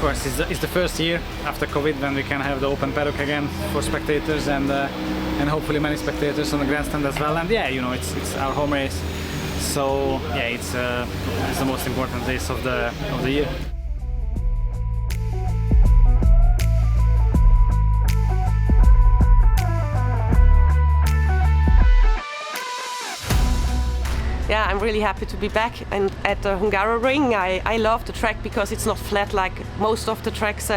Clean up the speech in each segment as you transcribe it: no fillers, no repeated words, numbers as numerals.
course, it's the first year after COVID when we can have the open paddock again for spectators and hopefully many spectators on the grandstand as well. And yeah, you know, it's our home race, so yeah, it's the most important race of the year. Yeah, I'm really happy to be back and at the Hungaroring. I love the track because it's not flat like most of the tracks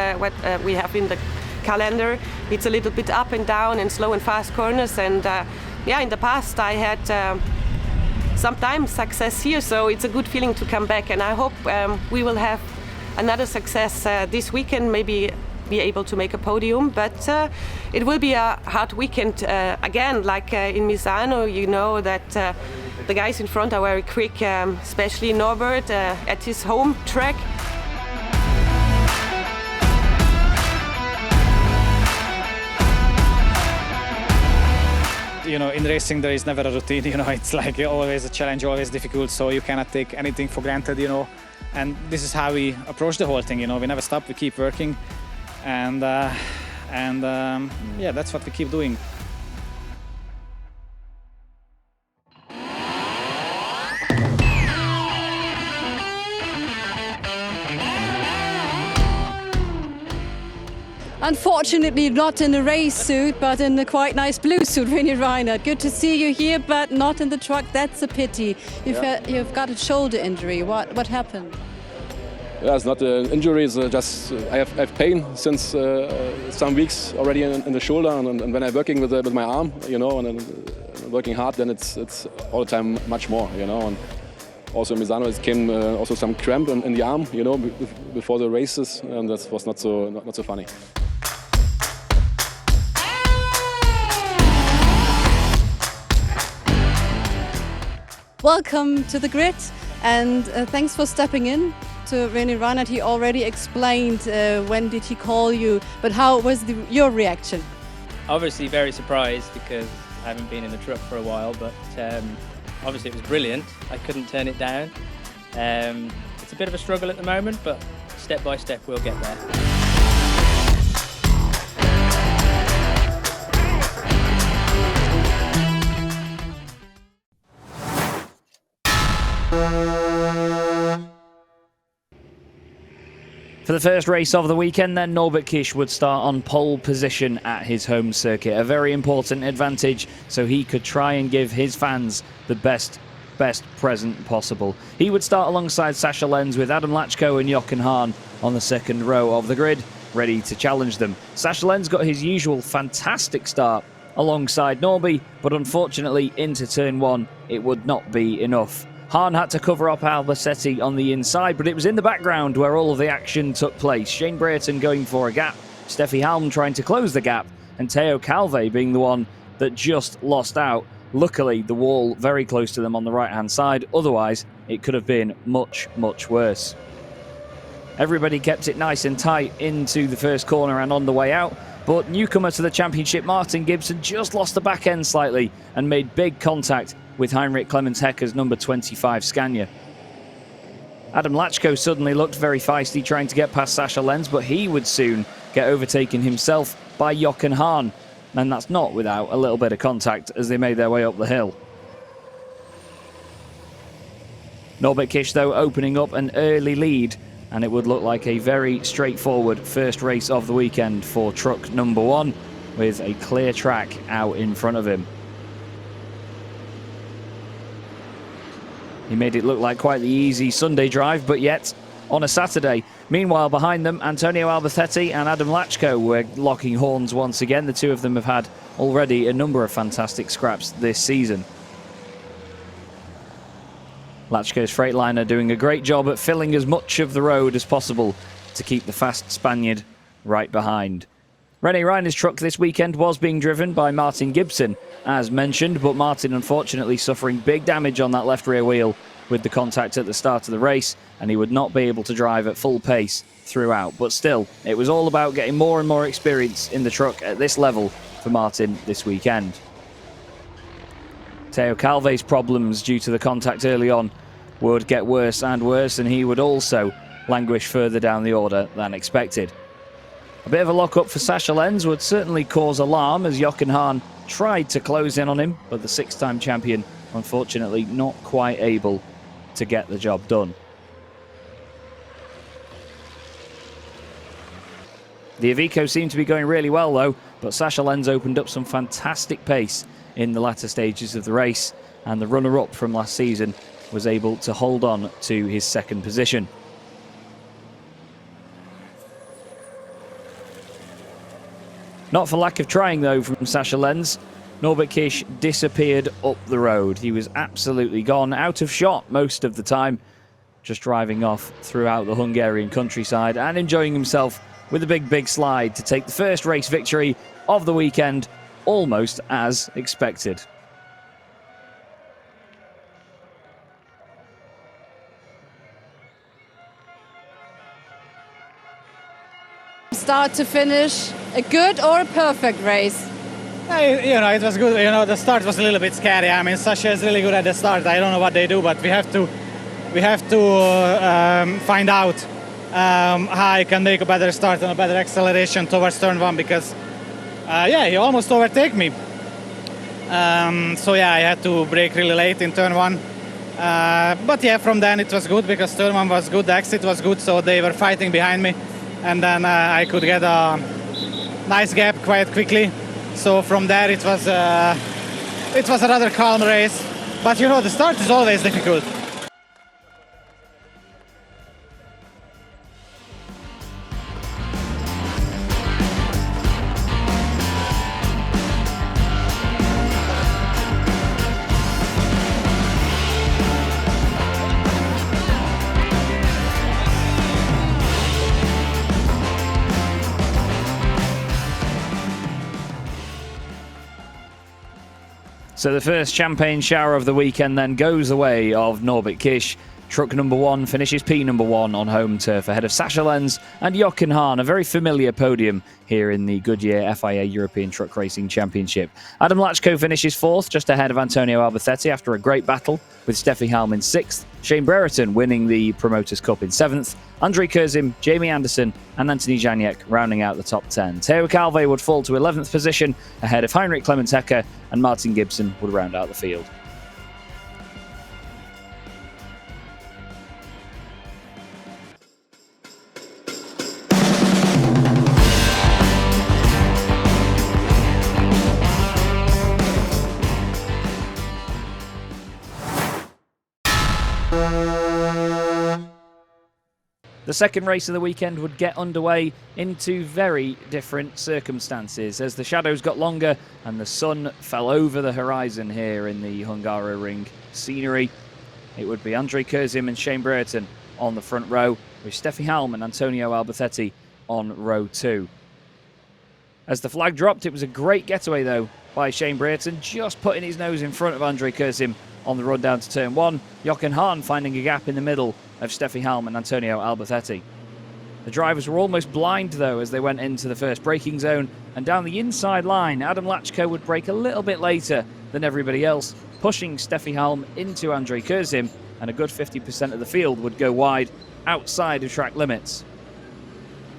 we have in the calendar. It's a little bit up and down and slow and fast corners, and yeah, in the past I had sometimes success here, so it's a good feeling to come back, and I hope we will have another success this weekend, maybe be able to make a podium, but it will be a hard weekend again, like in Misano. You know that the guys in front are very quick, especially Norbert at his home track. You know, in racing there is never a routine, you know, it's like always a challenge, always difficult, so you cannot take anything for granted, you know, and this is how we approach the whole thing, you know, we never stop, we keep working, and yeah, that's what we keep doing. Unfortunately, not in a race suit, but in a quite nice blue suit, René Reinhardt. Good to see you here, but not in the truck. That's a pity. You've got a shoulder injury. What happened? Yeah, it's not an injury. It's just I have pain since some weeks already in the shoulder, and when I'm working with my arm, you know, and working hard, then it's all the time much more, you know. And also in Misano, it came also some cramp in the arm, you know, before the races, and that was not so funny. Welcome to the grid, and thanks for stepping in to René Reinhardt. He already explained when did he call you, but how was your reaction? Obviously very surprised because I haven't been in the truck for a while, but obviously it was brilliant. I couldn't turn it down. It's a bit of a struggle at the moment, but step by step we'll get there. For the first race of the weekend, then, Norbert Kish would start on pole position at his home circuit. A very important advantage, so he could try and give his fans the best present possible. He would start alongside Sascha Lenz with Adam Lachko and Jochen Hahn on the second row of the grid, ready to challenge them. Sascha Lenz got his usual fantastic start alongside Norby, but unfortunately into turn one, it would not be enough. Hahn had to cover up Albacete on the inside, but it was in the background where all of the action took place. Shane Brereton going for a gap, Steffi Halm trying to close the gap, and Teo Calve being the one that just lost out. Luckily, the wall very close to them on the right-hand side. Otherwise, it could have been much, much worse. Everybody kept it nice and tight into the first corner and on the way out, but newcomer to the championship, Martin Gibson, just lost the back end slightly and made big contact with Heinrich Clemens Hecker's number 25 Scania. Adam Lachko suddenly looked very feisty trying to get past Sascha Lenz, but he would soon get overtaken himself by Jochen Hahn, and that's not without a little bit of contact as they made their way up the hill. Norbert Kish, though, opening up an early lead, and it would look like a very straightforward first race of the weekend for truck number one, with a clear track out in front of him. He made it look like quite the easy Sunday drive, but yet on a Saturday. Meanwhile, behind them, Antonio Albacete and Adam Lachko were locking horns once again. The two of them have had already a number of fantastic scraps this season. Lachko's Freightliner doing a great job at filling as much of the road as possible to keep the fast Spaniard right behind. René Reinhardt's truck this weekend was being driven by Martin Gibson, as mentioned, but Martin unfortunately suffering big damage on that left rear wheel with the contact at the start of the race, and he would not be able to drive at full pace throughout. But still, it was all about getting more and more experience in the truck at this level for Martin this weekend. Teo Calve's problems due to the contact early on would get worse and worse, and he would also languish further down the order than expected. A bit of a lock-up for Sascha Lenz would certainly cause alarm as Jochen Hahn tried to close in on him, but the six-time champion unfortunately not quite able to get the job done. The Iveco seemed to be going really well though, but Sascha Lenz opened up some fantastic pace in the latter stages of the race, and the runner-up from last season was able to hold on to his second position. Not for lack of trying though from Sascha Lenz. Norbert Kish disappeared up the road. He was absolutely gone, out of shot most of the time, just driving off throughout the Hungarian countryside and enjoying himself with a big slide to take the first race victory of the weekend, almost as expected. Start to finish, a good or a perfect race? You know, it was good. You know, the start was a little bit scary. I mean, Sascha is really good at the start. I don't know what they do, but we have to find out how I can make a better start and a better acceleration towards turn one, because yeah, he almost overtake me. So yeah, I had to brake really late in turn one. But yeah, from then it was good because turn one was good, the exit was good, so they were fighting behind me, and then I could get a nice gap quite quickly. So from there it was a rather calm race. But you know, the start is always difficult. So the first champagne shower of the weekend then goes the way of Norbert Kish. Truck number one finishes P number one on home turf ahead of Sascha Lenz and Jochen Hahn, a very familiar podium here in the Goodyear FIA European Truck Racing Championship. Adam Lachko finishes fourth, just ahead of Antonio Albacete after a great battle with Steffi Halm in sixth. Shane Brereton winning the Promoters Cup in seventh. Andrei Kurzim, Jamie Anderson and Anthony Janiak rounding out the top 10. Teo Calve would fall to 11th position ahead of Heinrich Clemens-Hecker, and Martin Gibson would round out the field. The second race of the weekend would get underway into very different circumstances as the shadows got longer and the sun fell over the horizon here in the Hungaroring scenery. It would be Andrei Kurzim and Shane Brereton on the front row, with Steffi Halm and Antonio Albacete on row two. As the flag dropped, it was a great getaway though by Shane Brereton, just putting his nose in front of Andrei Kurzim on the run down to turn one. Jochen Hahn finding a gap in the middle of Steffi Halm and Antonio Albacete. The drivers were almost blind though as they went into the first braking zone, and down the inside line Adam Lachko would brake a little bit later than everybody else, pushing Steffi Halm into Andrei Kurzim, and a good 50% of the field would go wide outside of track limits.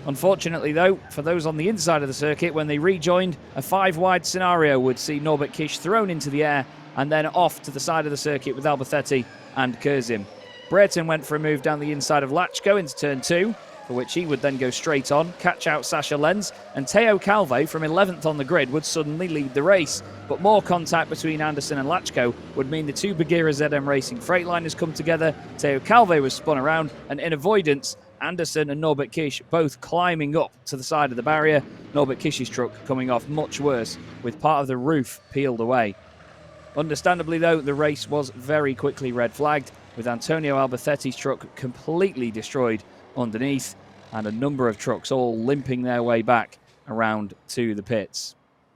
Unfortunately though, for those on the inside of the circuit, when they rejoined, a 5-wide scenario would see Norbert Kish thrown into the air and then off to the side of the circuit with Albacete and Kurzim. Brereton went for a move down the inside of Lachko into turn 2, for which he would then go straight on, catch out Sascha Lenz, and Teo Calve from 11th on the grid would suddenly lead the race. But more contact between Anderson and Lachko would mean the two Bagheera ZM Racing Freightliners come together. Teo Calve was spun around, and in avoidance, Anderson and Norbert Kish both climbing up to the side of the barrier. Norbert Kish's truck coming off much worse, with part of the roof peeled away. Understandably though, the race was very quickly red flagged, with Antonio Albacete's truck completely destroyed underneath and a number of trucks all limping their way back around to the pits.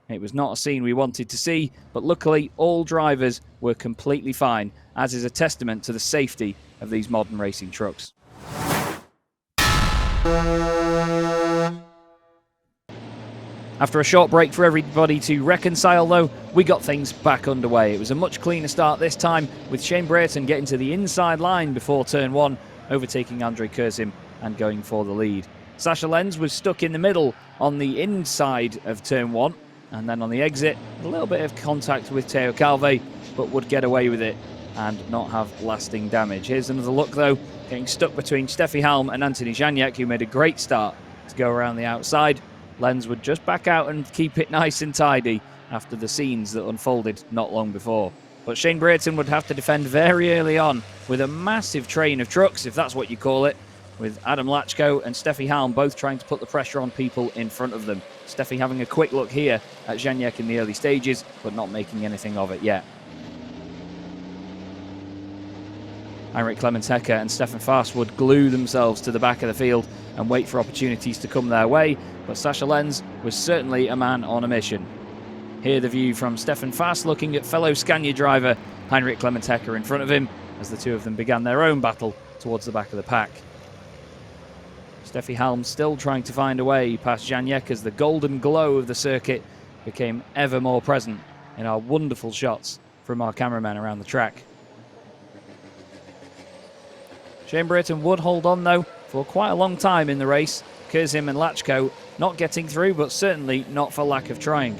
It was not a scene we wanted to see, but luckily all drivers were completely fine, as is a testament to the safety of these modern racing trucks. After a short break for everybody to reconcile though, we got things back underway. It was a much cleaner start this time, with Shane Brereton getting to the inside line before turn 1, overtaking Andrei Kurzim and going for the lead. Sasha Lenz was stuck in the middle on the inside of turn 1, and then on the exit, a little bit of contact with Teo Calve, but would get away with it and not have lasting damage. Here's another look though, getting stuck between Steffi Halm and Anthony Janiak, who made a great start to go around the outside. Lenz would just back out and keep it nice and tidy after the scenes that unfolded not long before. But Shane Brayton would have to defend very early on with a massive train of trucks, if that's what you call it, with Adam Lachko and Steffi Halm both trying to put the pressure on people in front of them. Steffi having a quick look here at Janiak in the early stages, but not making anything of it yet. Heinrich Clemens-Hecker and Stefan Faas would glue themselves to the back of the field and wait for opportunities to come their way, but Sasha Lenz was certainly a man on a mission. Here the view from Stefan Faas looking at fellow Scania driver Heinrich Clemens-Hecker in front of him as the two of them began their own battle towards the back of the pack. Steffi Halm still trying to find a way past Janiak as the golden glow of the circuit became ever more present in our wonderful shots from our cameramen around the track. Shane Brayton would hold on though for quite a long time in the race. Kurzim and Lachko not getting through, but certainly not for lack of trying.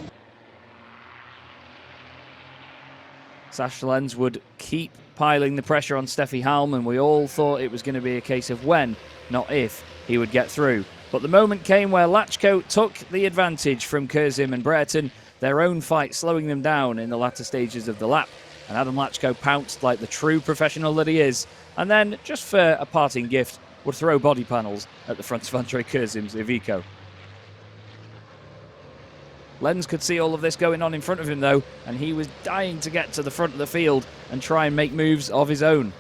Sasha Lenz would keep piling the pressure on Steffi Halm, and we all thought it was going to be a case of when, not if, he would get through. But the moment came where Lachko took the advantage from Kurzim and Brayton, their own fight slowing them down in the latter stages of the lap. And Adam Lachko pounced like the true professional that he is, and then, just for a parting gift, would throw body panels at the front of Andrei Kurzim's Iveco. Lenz could see all of this going on in front of him though, and he was dying to get to the front of the field and try and make moves of his own.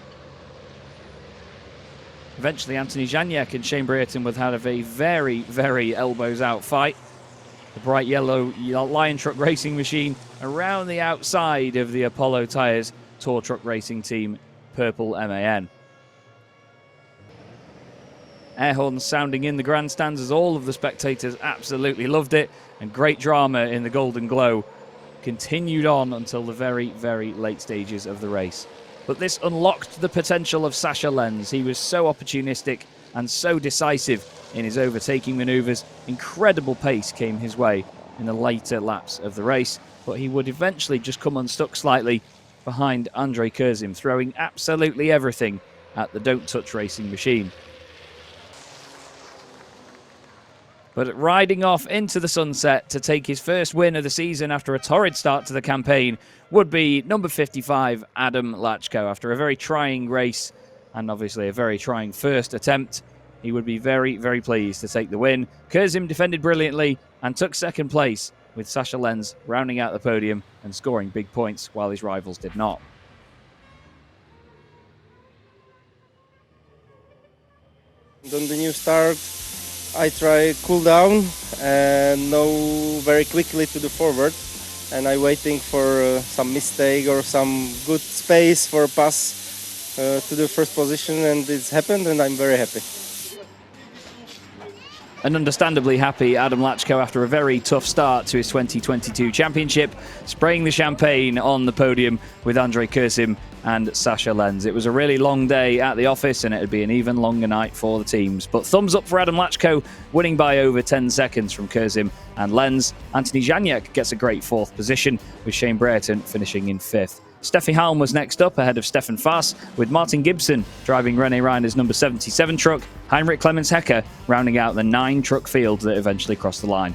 Eventually Anthony Janiak and Shane Brayton would have a very, very elbows out fight. The bright yellow Lion Truck Racing machine around the outside of the Apollo Tyres Tour Truck Racing Team purple MAN. Air horns sounding in the grandstands as all of the spectators absolutely loved it, and great drama in the golden glow continued on until the very, very late stages of the race. But this unlocked the potential of Sasha Lenz. He was so opportunistic and so decisive in his overtaking manoeuvres. Incredible pace came his way in the later laps of the race, but he would eventually just come unstuck slightly behind Andrei Kurzim, throwing absolutely everything at the Don't Touch Racing machine. But riding off into the sunset to take his first win of the season after a torrid start to the campaign would be number 55, Adam Lachko. After a very trying race and obviously a very trying first attempt, he would be very, very pleased to take the win. Kurzim defended brilliantly and took second place, with Sasha Lenz rounding out the podium and scoring big points while his rivals did not. On the new start, I try cool down and go very quickly to the forward, and I waiting for some mistake or some good space for a pass to the first position, and it's happened, and I'm very happy. An understandably happy Adam Lachko after a very tough start to his 2022 championship, spraying the champagne on the podium with Andrei Kurzim and Sasha Lenz. It was a really long day at the office, and it would be an even longer night for the teams. But thumbs up for Adam Lachko, winning by over 10 seconds from Kurzim and Lenz. Anthony Janiak gets a great fourth position, with Shane Brayton finishing in fifth. Steffi Halm was next up ahead of Stefan Faas, with Martin Gibson driving René Reiner's number 77 truck, Heinrich Clemens-Hecker rounding out the 9 truck field that eventually crossed the line.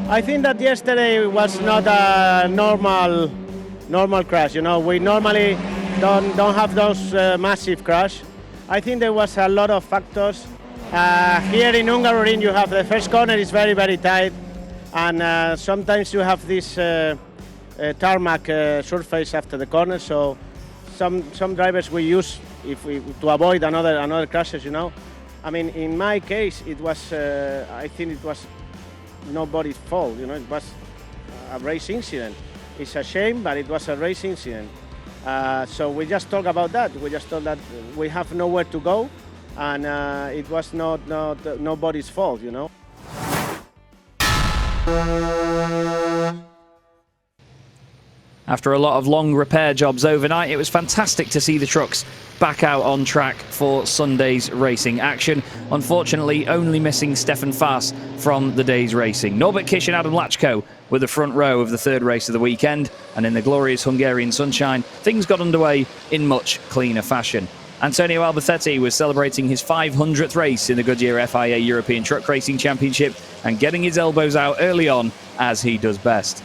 I think that yesterday was not a normal crash. You know, we normally don't have those massive crash. I think there was a lot of factors. Here in Hungary, you have the first corner is very, very tight, and sometimes you have this tarmac surface after the corner. So some drivers will use if we to avoid another crashes. You know, I mean, in my case, it was I think it was nobody's fault. You know, it was a race incident. It's a shame, but it was a race incident. So we just talk about that. We just thought that we have nowhere to go, and it was not nobody's fault. You know. After a lot of long repair jobs overnight, it was fantastic to see the trucks back out on track for Sunday's racing action. Unfortunately, only missing Stefan Faas from the day's racing. Norbert Kish and Adam Lachko were the front row of the third race of the weekend, and in the glorious Hungarian sunshine, things got underway in much cleaner fashion. Antonio Albacete was celebrating his 500th race in the Goodyear FIA European Truck Racing Championship and getting his elbows out early on, as he does best.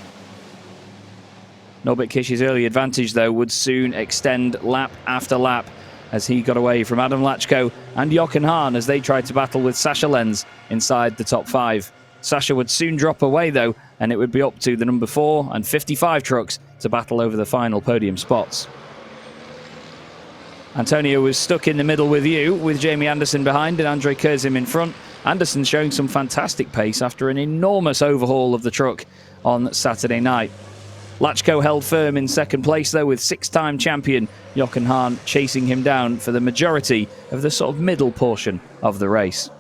Norbert Kish's early advantage, though, would soon extend lap after lap as he got away from Adam Lachko and Jochen Hahn as they tried to battle with Sascha Lenz inside the top 5. Sascha would soon drop away, though, and it would be up to the number 4 and 55 trucks to battle over the final podium spots. Antonio was stuck in the middle with Jamie Anderson behind and Andre Kurzim in front. Anderson showing some fantastic pace after an enormous overhaul of the truck on Saturday night. Lachko held firm in second place, though, with 6-time champion Jochen Hahn chasing him down for the majority of the sort of middle portion of the race.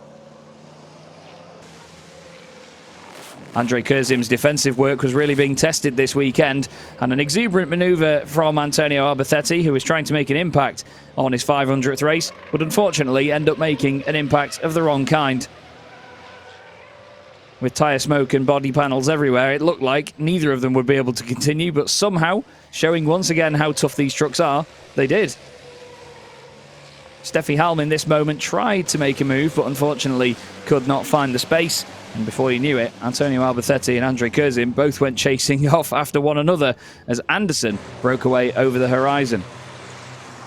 Andre Kurzim's defensive work was really being tested this weekend, and an exuberant manoeuvre from Antonio Albacete, who was trying to make an impact on his 500th race, would unfortunately end up making an impact of the wrong kind. With tyre smoke and body panels everywhere, it looked like neither of them would be able to continue, but somehow, showing once again how tough these trucks are, they did. Steffi Halm in this moment tried to make a move, but unfortunately could not find the space. And before you knew it, Antonio Albacete and Andre Kurzim both went chasing off after one another as Anderson broke away over the horizon.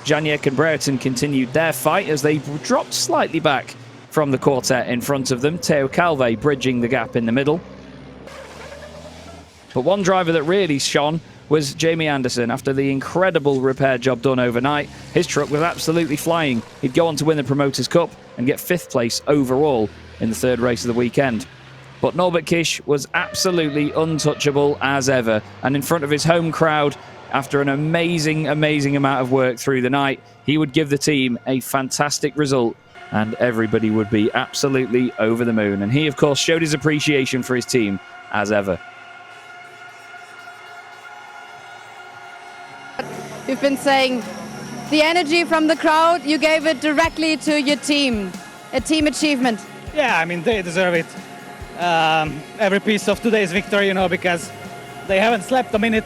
Janiek and Brereton continued their fight as they dropped slightly back from the quartet in front of them, Teo Calve bridging the gap in the middle. But one driver that really shone was Jamie Anderson. After the incredible repair job done overnight, his truck was absolutely flying. He'd go on to win the Promoters' Cup and get 5th place overall in the third race of the weekend. But Norbert Kish was absolutely untouchable as ever, and in front of his home crowd, after an amazing amount of work through the night, he would give the team a fantastic result and everybody would be absolutely over the moon. And he, of course, showed his appreciation for his team as ever. You've been saying the energy from the crowd, you gave it directly to your team. A team achievement. Yeah, I mean, they deserve it. Every piece of today's victory, you know, because they haven't slept a minute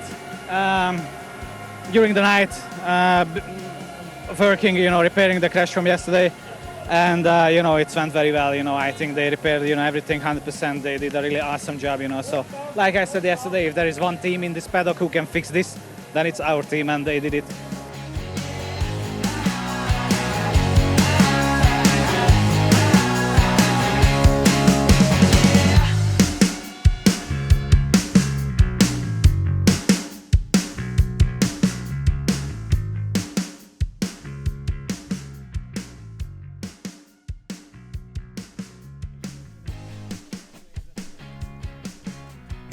during the night, working, you know, repairing the crash from yesterday. And, you know, it went very well. You know, I think they repaired, you know, everything 100%. They did a really awesome job, you know. So, like I said yesterday, if there is one team in this paddock who can fix this, then it's our team, and they did it.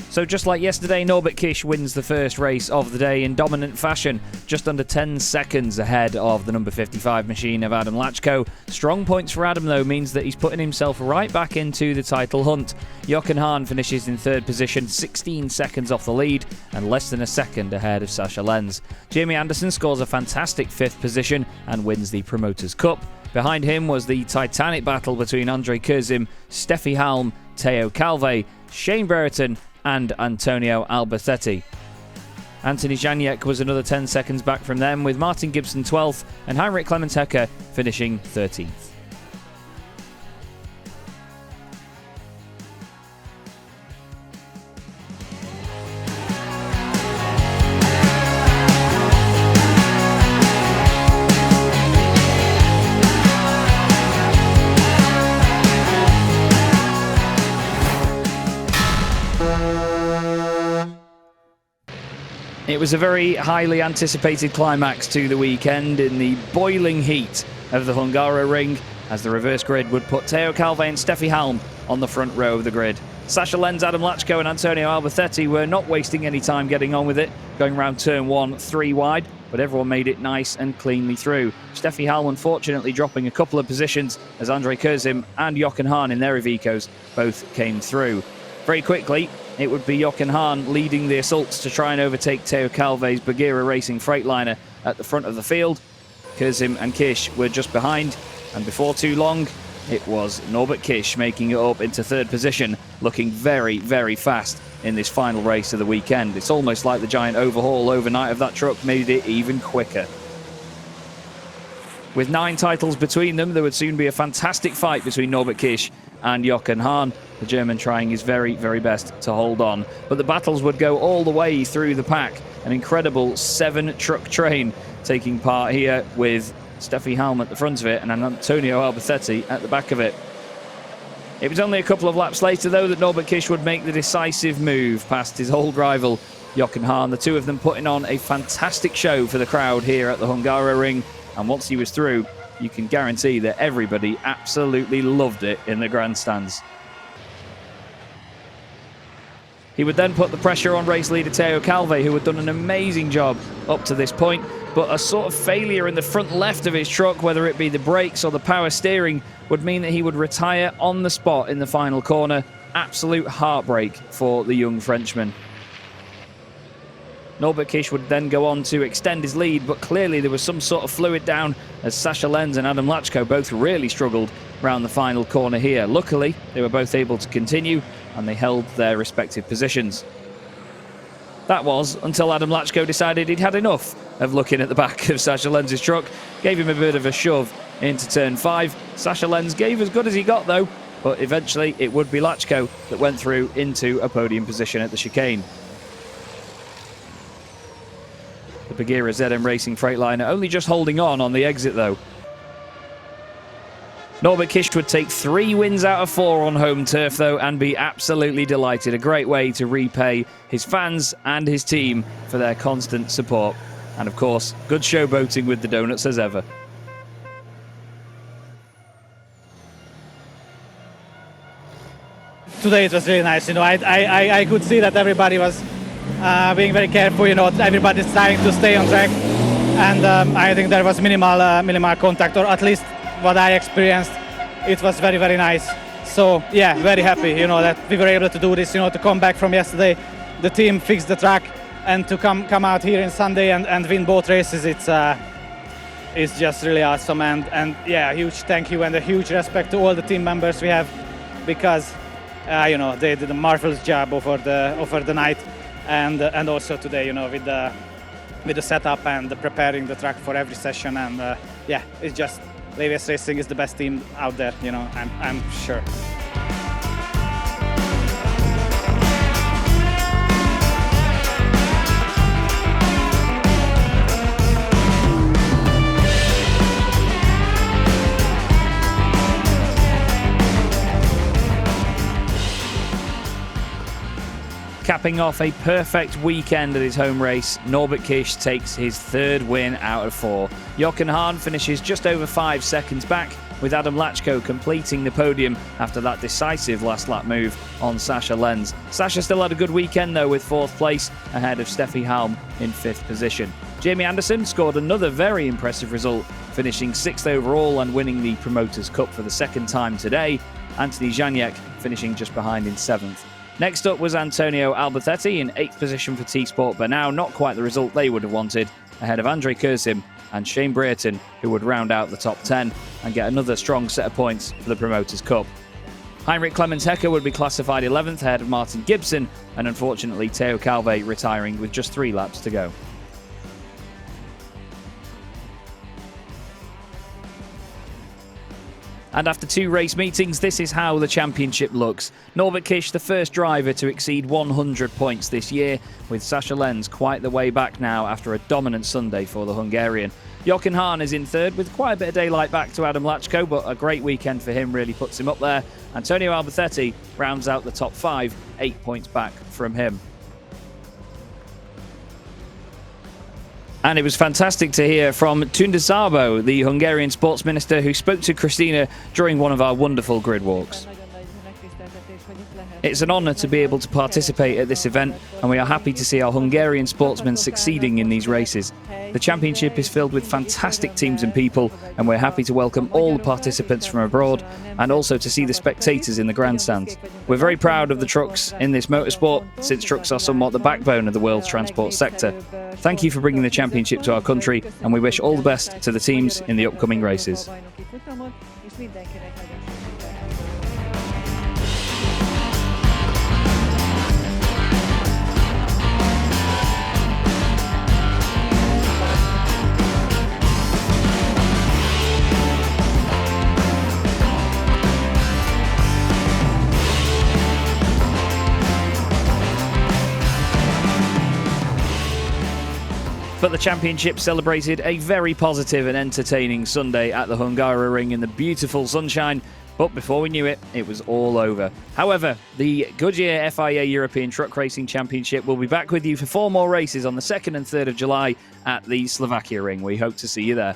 So just like yesterday, Norbert Kish wins the first race of the day in dominant fashion, just under 10 seconds ahead of the number 55 machine of Adam Lachko. Strong points for Adam, though, means that he's putting himself right back into the title hunt. Jochen Hahn finishes in third position, 16 seconds off the lead, and less than a second ahead of Sascha Lenz. Jamie Anderson scores a fantastic 5th position and wins the Promoters' Cup. Behind him was the titanic battle between Andre Kurzim, Steffi Halm, Teo Calve, Shane Brereton, and Antonio Albacete. Anthony Janiek was another 10 seconds back from them, with Martin Gibson 12th and Heinrich Clemens Hecker finishing 13th. It was a very highly anticipated climax to the weekend in the boiling heat of the Hungaroring, as the reverse grid would put Teo Calvé and Steffi Halm on the front row of the grid. Sasha Lenz, Adam Lachko and Antonio Alberthetti were not wasting any time getting on with it, going around turn 1 3 wide, but everyone made it nice and cleanly through. Steffi Halm unfortunately dropping a couple of positions as Andrei Kurzim and Jochen Hahn in their Ivicos both came through. Very quickly, it would be Jochen Hahn leading the assaults to try and overtake Teo Calvé's Bagheera Racing Freightliner at the front of the field. Kurzim and Kish were just behind, and before too long, it was Norbert Kish making it up into third position, looking very, very fast in this final race of the weekend. It's almost like the giant overhaul overnight of that truck made it even quicker. With 9 titles between them, there would soon be a fantastic fight between Norbert Kish and Jochen Hahn. The German trying his very, very best to hold on. But the battles would go all the way through the pack. An incredible 7-truck train taking part here with Steffi Halm at the front of it and Antonio Alberthetti at the back of it. It was only a couple of laps later, though, that Norbert Kish would make the decisive move past his old rival, Jochen Hahn. The two of them putting on a fantastic show for the crowd here at the Hungaroring. And once he was through, you can guarantee that everybody absolutely loved it in the grandstands. He would then put the pressure on race leader Teo Calvé, who had done an amazing job up to this point, but a sort of failure in the front left of his truck, whether it be the brakes or the power steering, would mean that he would retire on the spot in the final corner. Absolute heartbreak for the young Frenchman. Norbert Kish would then go on to extend his lead, but clearly there was some sort of fluid down as Sasha Lenz and Adam Lachko both really struggled around the final corner here. Luckily, they were both able to continue and they held their respective positions. That was until Adam Lachko decided he'd had enough of looking at the back of Sasha Lenz's truck, gave him a bit of a shove into turn 5. Sasha Lenz gave as good as he got though, but eventually it would be Lachko that went through into a podium position at the chicane. The Bagheera ZM Racing Freightliner only just holding on the exit though. Norbert Kish would take 3 wins out of 4 on home turf though and be absolutely delighted. A great way to repay his fans and his team for their constant support. And of course, good showboating with the donuts as ever. Today it was really nice, I could see that everybody was being very careful, everybody's trying to stay on track, and I think there was minimal contact, or at least what I experienced. It was very, very nice. So yeah, very happy, that we were able to do this, to come back from yesterday. The team fixed the track, and to come out here in Sunday and win both races, it's just really awesome. And yeah, a huge thank you and a huge respect to all the team members we have, because they did a marvelous job over the night. And also today, with the setup and the preparing the track for every session, and yeah, it's just Levias Racing is the best team out there, I'm sure. Capping off a perfect weekend at his home race, Norbert Kish takes his 3rd win out of 4. Jochen Hahn finishes just over 5 seconds back, with Adam Lachko completing the podium after that decisive last lap move on Sasha Lenz. Sasha still had a good weekend though, with 4th place ahead of Steffi Halm in 5th position. Jamie Anderson scored another very impressive result, finishing 6th overall and winning the Promoters' Cup for the 2nd time today. Anthony Janiak finishing just behind in 7th. Next up was Antonio Alberthetti in 8th position for T-Sport, but now not quite the result they would have wanted, ahead of Andrei Kurzim and Shane Brereton, who would round out the top 10 and get another strong set of points for the Promoters' Cup. Heinrich Clemens-Hecker would be classified 11th ahead of Martin Gibson, and unfortunately Teo Calvé retiring with just 3 laps to go. And after 2 race meetings, this is how the championship looks. Norbert Kish, the first driver to exceed 100 points this year, with Sasha Lenz quite the way back now after a dominant Sunday for the Hungarian. Jochen Hahn is in 3rd with quite a bit of daylight back to Adam Lachko, but a great weekend for him really puts him up there. Antonio Alberthetti rounds out the top 5, 8 points back from him. And it was fantastic to hear from Tunda Szabo, the Hungarian sports minister, who spoke to Christina during one of our wonderful grid walks. It's an honour to be able to participate at this event, and we are happy to see our Hungarian sportsmen succeeding in these races. The championship is filled with fantastic teams and people, and we're happy to welcome all the participants from abroad and also to see the spectators in the grandstands. We're very proud of the trucks in this motorsport, since trucks are somewhat the backbone of the world's transport sector. Thank you for bringing the championship to our country, and we wish all the best to the teams in the upcoming races. But the championship celebrated a very positive and entertaining Sunday at the Hungaroring in the beautiful sunshine. But before we knew it, it was all over. However, the Goodyear FIA European Truck Racing Championship will be back with you for 4 more races on the 2nd and 3rd of July at the Slovakia Ring. We hope to see you there.